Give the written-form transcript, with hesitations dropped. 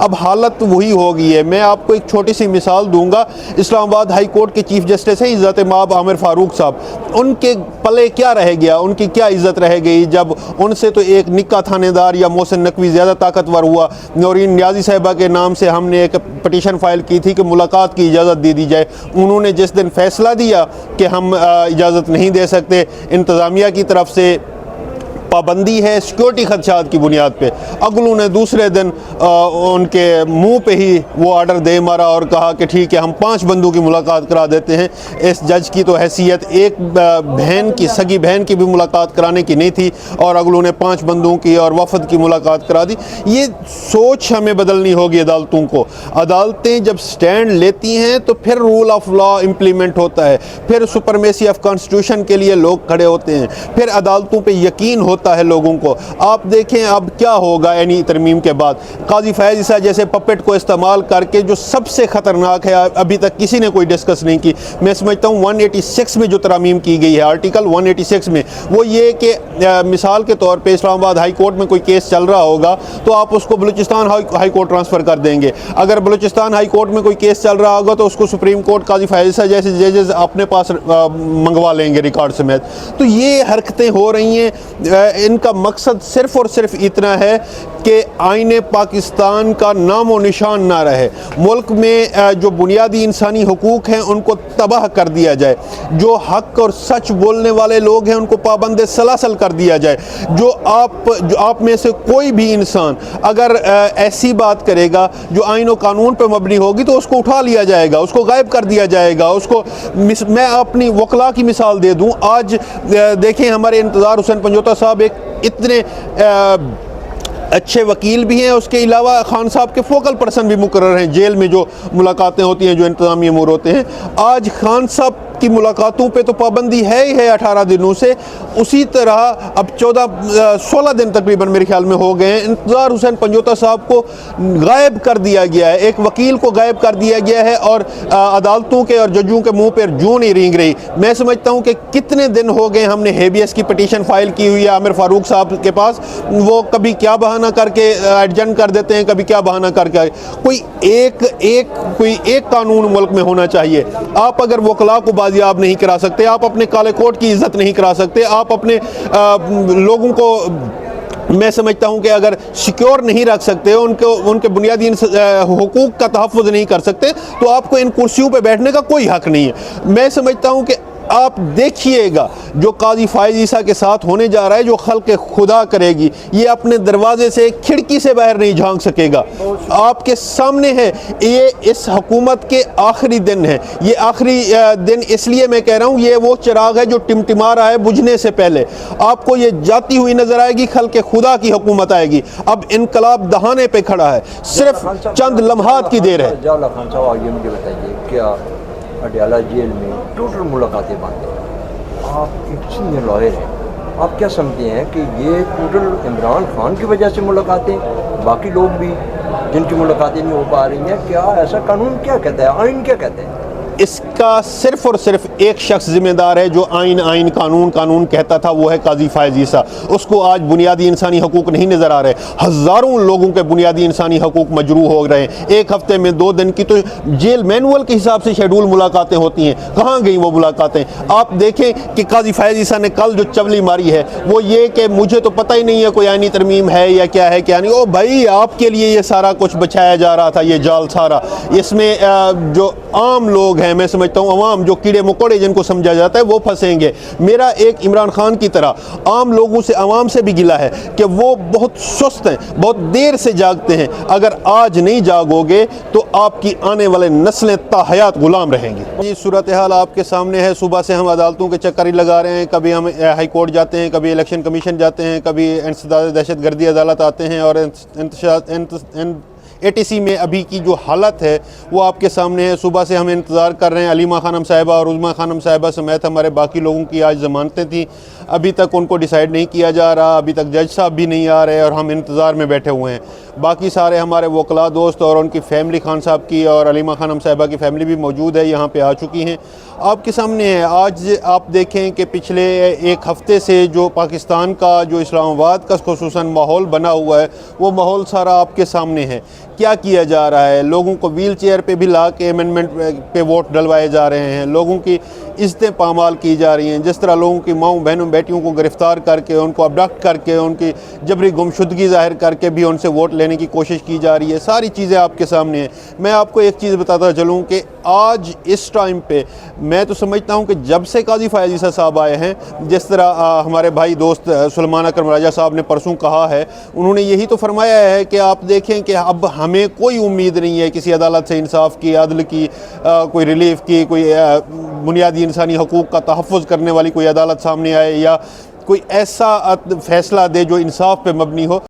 अब हालत वही हो गई है। मैं आपको एक छोटी सी मिसाल दूंगा, इस्लामाबाद हाई कोर्ट के चीफ जस्टिस हैं इज़्ज़त माब आमिर फ़ारूक साहब, उनके पले क्या रह गया, उनकी क्या इज़्ज़त रह गई जब उनसे तो एक निक्का थानेदार या मोहसिन नकवी ज़्यादा ताकतवर हुआ। नौरीन नियाज़ी साहिबा के नाम से हमने एक पटिशन फाइल की थी कि मुलाकात की इजाज़त दे दी जाए। उन्होंने जिस दिन फैसला दिया कि हम इजाज़त नहीं दे सकते, इंतज़ामिया की तरफ से पाबंदी है सिक्योरिटी खदशात की बुनियाद पे, अगलू ने दूसरे दिन उनके मुंह पे ही वो आर्डर दे मारा और कहा कि ठीक है हम 5 बंदों की मुलाकात करा देते हैं। इस जज की तो हैसियत एक बहन की, सगी बहन की भी मुलाकात कराने की नहीं थी और अगलू ने 5 बंदों की और वफद की मुलाकात करा दी। ये सोच हमें बदलनी होगी अदालतों को। अदालतें जब स्टैंड लेती हैं तो फिर रूल ऑफ लॉ इम्प्लीमेंट होता है, फिर सुपरमेसी ऑफ कॉन्स्टिट्यूशन के लिए लोग खड़े होते हैं, फिर अदालतों पर यकीन होता है लोगों को। आप देखें अब क्या होगा यानी तरमीम के बाद, काजी फैज़ ईसा जैसे पपेट को इस्तेमाल करके जो सबसे ख़तरनाक है, अभी तक किसी ने कोई डिस्कस नहीं की, मैं समझता हूँ 186 में जो तरमीम की गई है आर्टिकल 186 में, वो ये कि मिसाल के तौर पे इस्लामाबाद हाई कोर्ट में कोई केस चल रहा होगा तो आप उसको बलूचिस्तान हाई कोर्ट ट्रांसफ़र कर देंगे। अगर बलूचिस्तान हाई कोर्ट में कोई केस चल रहा होगा तो उसको सुप्रीम कोर्ट काजी फैज़ ईसा जैसे जजेस अपने पास मंगवा लेंगे रिकॉर्ड समेत। तो ये हरकतें हो रही हैं। इनका मकसद सिर्फ़ और सिर्फ इतना है कि आईने पाकिस्तान का नामो निशान ना रहे, मुल्क में जो बुनियादी इंसानी हुकूक हैं उनको तबाह कर दिया जाए, जो हक और सच बोलने वाले लोग हैं उनको पाबंद सलासल कर दिया जाए। जो आप में से कोई भी इंसान अगर ऐसी बात करेगा जो आईन और कानून पर मबनी होगी तो उसको उठा लिया जाएगा, उसको गायब कर दिया जाएगा। उसको मैं अपनी वकला की मिसाल दे दूँ। आज देखें हमारे इंतज़ार हुसैन पंजोता साहब एक इतने अच्छे वकील भी हैं, उसके अलावा खान साहब के फोकल पर्सन भी मुकर्रर हैं जेल में जो मुलाकातें होती हैं, जो इंतज़ामी अमूर होते हैं। आज खान साहब की मुलाकातों पे तो पाबंदी है ही है 18 दिनों से। उसी तरह अब 16 दिन तकरीबन मेरे ख्याल में हो गए हैं, इंतज़ार हुसैन पंजोता साहब को गायब कर दिया गया है, एक वकील को गायब कर दिया गया है और अदालतों के और जजों के मुंह पर जूं नहीं रेंग रही। मैं समझता हूँ कि कितने दिन हो गए हमने हेबियस की पटिशन फाइल की हुई है आमिर फ़ारूक साहब के पास, वो कभी क्या बहाना करके एडजर्न कर देते हैं, कभी क्या बहाना करके। कोई एक कानून मुल्क में होना चाहिए। आप अगर वकला को बाजियाब नहीं करा सकते, आप अपने काले कोट की इज्जत नहीं करा सकते, आप अपने लोगों को मैं समझता हूं कि अगर सिक्योर नहीं रख सकते, उनके बुनियादी हुकूक का तहफ़्फ़ुज़ नहीं कर सकते, तो आपको इन कुर्सियों पे बैठने का कोई हक नहीं है। मैं समझता हूं कि आप देखिएगा जो काजी फैज़ ईसा के साथ होने जा रहा है, जो खल्क़ खुदा करेगी, ये अपने दरवाजे से खिड़की से बाहर नहीं झांक सकेगा। आपके सामने है, ये इस हुकूमत के आखिरी दिन है। ये आखिरी दिन इसलिए मैं कह रहा हूँ, ये वो चिराग है जो टिमटिमा रहा है बुझने से पहले। आपको ये जाती हुई नजर आएगी, खल्क़ खुदा की हुकूमत आएगी। अब इनकलाब दहाने पे खड़ा है, सिर्फ चंद लम्हात की देर है। अडयाला जेल में टोटल मुलाकातें बंद हैं। आप एक सीनियर लॉयर हैं, आप क्या समझते हैं कि ये टोटल इमरान खान की वजह से मुलाकातें, बाकी लोग भी जिनकी मुलाकातें नहीं हो पा रही हैं, क्या ऐसा कानून क्या कहता है, आइन क्या कहते हैं? इसका सिर्फ और सिर्फ एक शख्स जिम्मेदार है जो आइन कानून कहता था, वो है काजी फैज़ ईसा। उसको आज बुनियादी इंसानी हकूक़ नहीं नज़र आ रहे। हज़ारों लोगों के बुनियादी इंसानी हकूक़ मजरूह हो रहे हैं। एक हफ्ते में 2 दिन की तो जेल मैनुअल के हिसाब से शेड्यूल मुलाकातें होती हैं, कहाँ गई वो मुलाकातें? आप देखें कि काजी फैज़ ईसा ने कल जो चवली मारी है वो ये कि मुझे तो पता ही नहीं है कोई आइनी तरमीम है या क्या है क्या नहीं। ओ भाई, आपके लिए ये सारा कुछ बचाया जा रहा था, ये जाल सारा। इसमें जो आम लोग हैं, मैं समझता हूँ अवाम, जो कीड़े मकोड़े जिनको समझा जाता है, वो फंसेंगे। मेरा एक इमरान खान की तरह आम लोगों से, अवाम से भी गिला है कि वो बहुत सुस्त हैं, बहुत देर से जागते हैं। अगर आज नहीं जागोगे तो आपकी आने वाले नस्लें ताहयात गुलाम रहेंगी। ये सूरत हाल आपके सामने है। सुबह से हम अदालतों के चक्कर ही लगा रहे हैं, कभी हम हाई कोर्ट जाते हैं, कभी इलेक्शन कमीशन जाते हैं, कभी इंसदाद दहशतगर्दी अदालत आते हैं और ATC में अभी की जो हालत है वो आपके सामने है। सुबह से हम इंतज़ार कर रहे हैं। अलीमा खानम साहिबा और उज़मा खानम साहिबा समेत हमारे बाकी लोगों की आज ज़मानतें थी, अभी तक उनको डिसाइड नहीं किया जा रहा, अभी तक जज साहब भी नहीं आ रहे और हम इंतज़ार में बैठे हुए हैं। बाकी सारे हमारे वकला दोस्त और उनकी फ़ैमिली, खान साहब की और अलीमा खानम साहिबा की फ़ैमिली भी मौजूद है, यहाँ पे आ चुकी हैं, आपके सामने है। आज आप देखें कि पिछले एक हफ़्ते से जो पाकिस्तान का, जो इस्लामाबाद का खुसूसन माहौल बना हुआ है, वो माहौल सारा आपके सामने है क्या किया जा रहा है। लोगों को व्हील चेयर पर भी ला के अमेंडमेंट पे वोट डलवाए जा रहे हैं, लोगों की इज्जतें पामाल की जा रही हैं। जिस तरह लोगों की माँओं बहनों बेटियों को गिरफ़्तार करके, उनको अबडक्ट करके, उनकी जबरी गुमशुदगी ज़ाहिर करके भी उनसे वोट लेने की कोशिश की जा रही है। सारी चीज़ें आपके सामने हैं। मैं आपको एक चीज़ बताता चलूँ कि आज इस टाइम पे मैं तो समझता हूँ कि जब से काजी फ़ायज़ ईसा साहब आए हैं, जिस तरह हमारे भाई दोस्त सुलेमान अकरम राजा साहब ने परसों कहा है, उन्होंने यही तो फरमाया है कि आप देखें कि अब हमें कोई उम्मीद नहीं है किसी अदालत से इंसाफ की, अदल की, कोई रिलीफ की, कोई बुनियादी इंसानी हकूक़ का तहफ़्फ़ुज़ करने वाली कोई अदालत सामने आए या कोई ऐसा फ़ैसला दे जो इंसाफ पे मबनी हो।